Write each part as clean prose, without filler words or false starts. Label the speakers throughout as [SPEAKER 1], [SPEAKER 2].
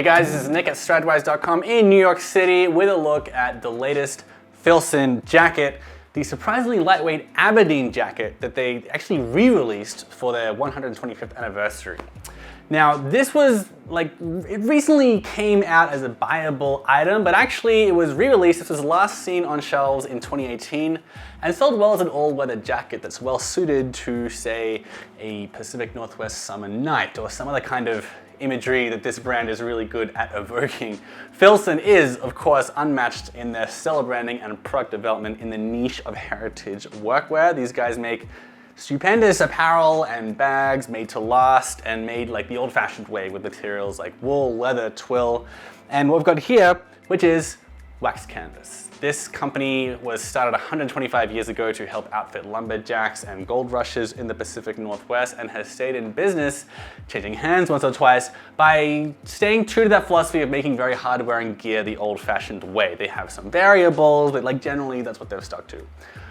[SPEAKER 1] Hey guys, this is Nick at Stridewise.com in New York City with a look at the latest Filson jacket, the surprisingly lightweight Aberdeen jacket that they actually re-released for their 125th anniversary. Now this was it recently came out as a buyable item, but actually it was re-released. This was last seen on shelves in 2018 and sold well as an all-weather jacket that's well suited to, say, a Pacific Northwest summer night or some other kind of imagery that this brand is really good at evoking. Filson is, of course, unmatched in their stellar branding and product development in the niche of heritage workwear. These guys make stupendous apparel and bags made to last and made like the old-fashioned way with materials like wool, leather, twill, and what we've got here, which is wax canvas. This company was started 125 years ago to help outfit lumberjacks and gold rushers in the Pacific Northwest and has stayed in business, changing hands once or twice, by staying true to that philosophy of making very hard-wearing gear the old-fashioned way. They have some variables, but generally that's what they've stuck to.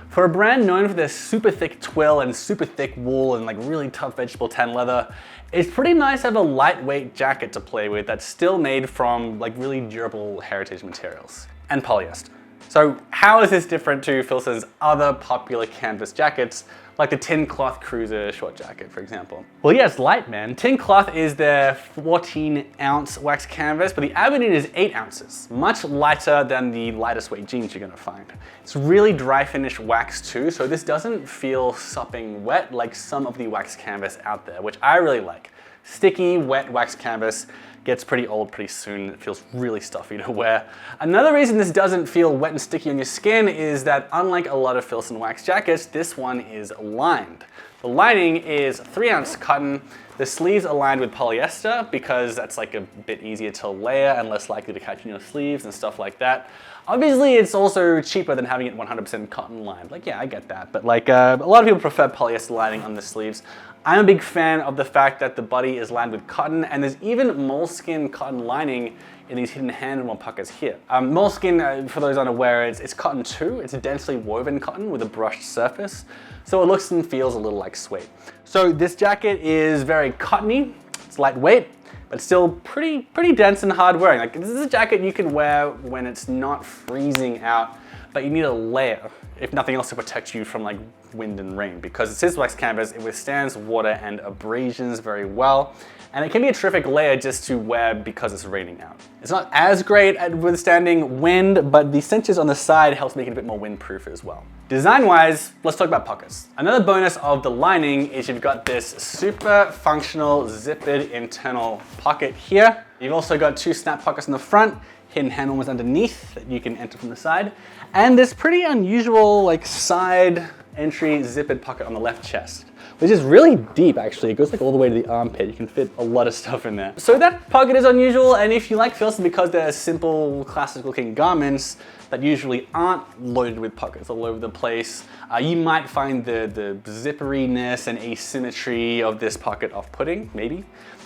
[SPEAKER 1] For a brand known for their super thick twill and super thick wool and really tough vegetable tan leather, it's pretty nice to have a lightweight jacket to play with that's still made from really durable heritage materials and polyester. So how is this different to Filson's other popular canvas jackets, like the tin cloth cruiser short jacket, for example? Well, yeah, it's light, man. Tin cloth is their 14-ounce wax canvas, but the Aberdeen is 8 ounces, much lighter than the lightest weight jeans you're gonna find. It's really dry finish wax too, so this doesn't feel sopping wet like some of the wax canvas out there, which I really like. Sticky, wet wax canvas gets pretty old pretty soon. It feels really stuffy to wear. Another reason this doesn't feel wet and sticky on your skin is that unlike a lot of Filson wax jackets, this one is lined. The lining is 3-ounce cotton. The sleeves are lined with polyester because that's a bit easier to layer and less likely to catch in your sleeves and stuff like that. Obviously, it's also cheaper than having it 100% cotton lined. Yeah, I get that, but a lot of people prefer polyester lining on the sleeves. I'm a big fan of the fact that the body is lined with cotton, and there's even moleskin cotton lining in these hidden hand-warm pockets here. Moleskin, for those unaware, it's cotton too. It's a densely woven cotton with a brushed surface, so it looks and feels a little like suede. So this jacket is very cottony, it's lightweight, but still pretty dense and hard wearing. This is a jacket you can wear when it's not freezing out, but you need a layer, if nothing else, to protect you from wind and rain. Because it is wax canvas, it withstands water and abrasions very well. And it can be a terrific layer just to wear because it's raining out. It's not as great at withstanding wind, but the cinches on the side helps make it a bit more windproof as well. Design-wise, let's talk about pockets. Another bonus of the lining is you've got this super functional zippered internal pocket here. You've also got 2 snap pockets in the front, hidden hand warmers underneath that you can enter from the side, and this pretty unusual side entry zippered pocket on the left chest, which is really deep actually. It goes all the way to the armpit. You can fit a lot of stuff in there. So that pocket is unusual, and if you like Filson because they're simple, classic looking garments that usually aren't loaded with pockets all over the place, you might find the zipperiness and asymmetry of this pocket off-putting, maybe.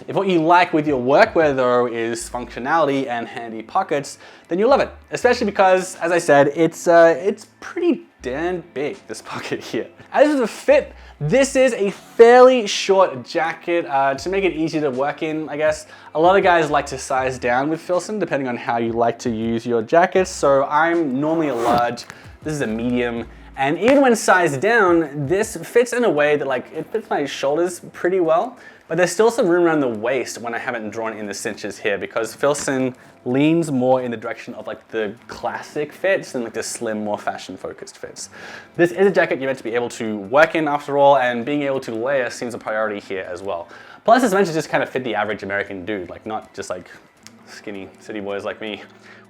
[SPEAKER 1] If what you like with your workwear though is functionality and handy pockets, then you'll love it. Especially because, as I said, it's pretty damn big, this pocket here. As for the fit, this is a fairly short jacket to make it easy to work in, I guess. A lot of guys like to size down with Filson depending on how you like to use your jackets. So I'm normally a large, this is a medium. And even when sized down, this fits in a way that it fits my shoulders pretty well, but there's still some room around the waist when I haven't drawn in the cinches here because Filson leans more in the direction of the classic fits than the slim, more fashion-focused fits. This is a jacket you're meant to be able to work in after all, and being able to layer seems a priority here as well. Plus, it's meant to just kind of fit the average American dude, not just skinny city boys like me.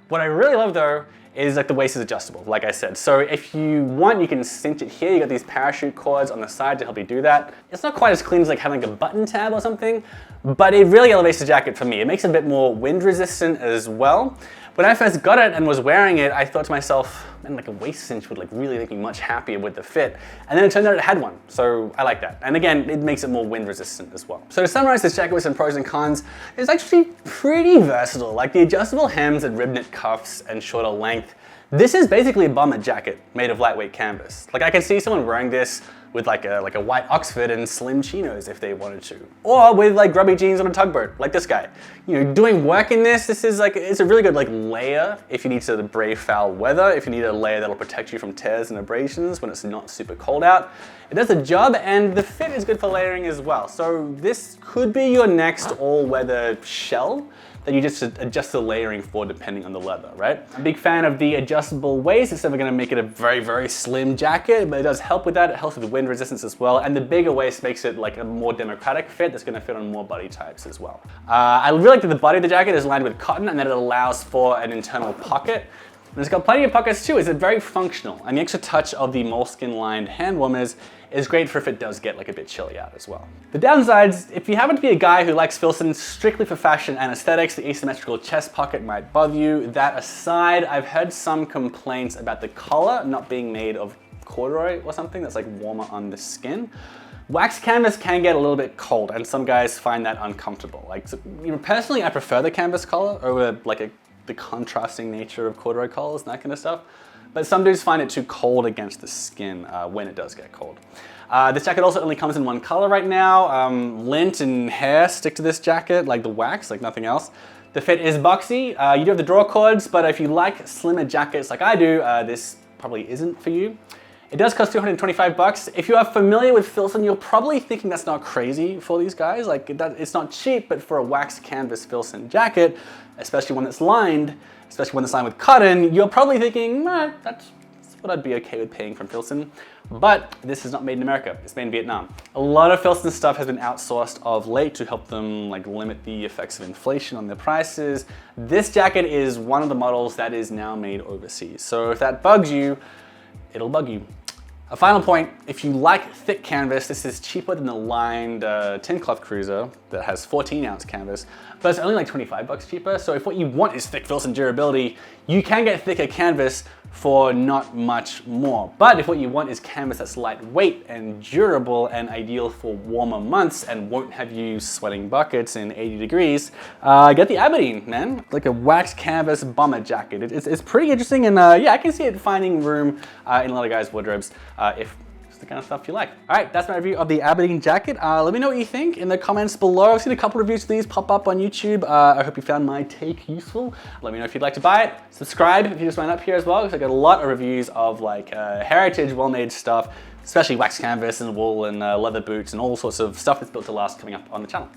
[SPEAKER 1] What I really love though is the waist is adjustable, like I said. So if you want, you can cinch it here. You got these parachute cords on the side to help you do that. It's not quite as clean as having a button tab or something, but it really elevates the jacket for me. It makes it a bit more wind resistant as well. When I first got it and was wearing it, I thought to myself, man, a waist cinch would really make me much happier with the fit. And then it turned out it had one, so I like that. And again, it makes it more wind resistant as well. So to summarize this jacket with some pros and cons, it's actually pretty versatile. The adjustable hems and rib knit cuffs and shorter length. This is basically a bomber jacket made of lightweight canvas. I can see someone wearing this with like a white Oxford and slim chinos if they wanted to. Or with like grubby jeans on a tugboat, like this guy. You know, doing work in this is like, it's a really good like layer if you need to brave foul weather, if you need a layer that'll protect you from tears and abrasions when it's not super cold out. It does the job, and the fit is good for layering as well. So this could be your next all-weather shell that you just adjust the layering for depending on the leather, right? I'm a big fan of the adjustable waist. It's never gonna make it a very, very slim jacket, but it does help with that. It helps with wind resistance as well. And the bigger waist makes it like a more democratic fit that's gonna fit on more body types as well. I really like that the body of the jacket is lined with cotton and that it allows for an internal pocket. And it's got plenty of pockets too. It's very functional. And the extra touch of the moleskin lined hand warmers is great for if it does get like a bit chilly out as well. The downsides, if you happen to be a guy who likes Filson strictly for fashion and aesthetics, the asymmetrical chest pocket might bother you. That aside, I've heard some complaints about the collar not being made of corduroy or something that's like warmer on the skin. Wax canvas can get a little bit cold and some guys find that uncomfortable. Like, so, you know, personally, I prefer the canvas collar over like the contrasting nature of corduroy collars and that kind of stuff. But some dudes find it too cold against the skin when it does get cold. This jacket also only comes in one color right now. Lint and hair stick to this jacket like the wax, like nothing else. The fit is boxy. You do have the draw cords, but if you like slimmer jackets like I do, this probably isn't for you. It does cost $225. If you are familiar with Filson, you're probably thinking that's not crazy for these guys. Like, it's not cheap, but for a wax canvas Filson jacket, especially one that's lined, with cotton, you're probably thinking, nah, that's what I'd be okay with paying from Filson. But this is not made in America, it's made in Vietnam. A lot of Filson stuff has been outsourced of late to help them like limit the effects of inflation on their prices. This jacket is one of the models that is now made overseas. So if that bugs you, it'll bug you. A final point, if you like thick canvas, this is cheaper than the lined tin cloth cruiser that has 14-ounce canvas, but it's only like 25 bucks cheaper. So if what you want is thick Filson durability, you can get thicker canvas for not much more. But if what you want is canvas that's lightweight and durable and ideal for warmer months and won't have you sweating buckets in 80 degrees, get the Aberdeen, man. Like a wax canvas bomber jacket. It's pretty interesting, and yeah, I can see it finding room in a lot of guys' wardrobes if it's the kind of stuff you like. All right, that's my review of the Aberdeen jacket. Let me know what you think in the comments below. I've seen a couple reviews of these pop up on YouTube. I hope you found my take useful. Let me know if you'd like to buy it. Subscribe if you just went up here as well, because I got a lot of reviews of like heritage, well-made stuff, especially wax canvas and wool and leather boots and all sorts of stuff that's built to last coming up on the channel.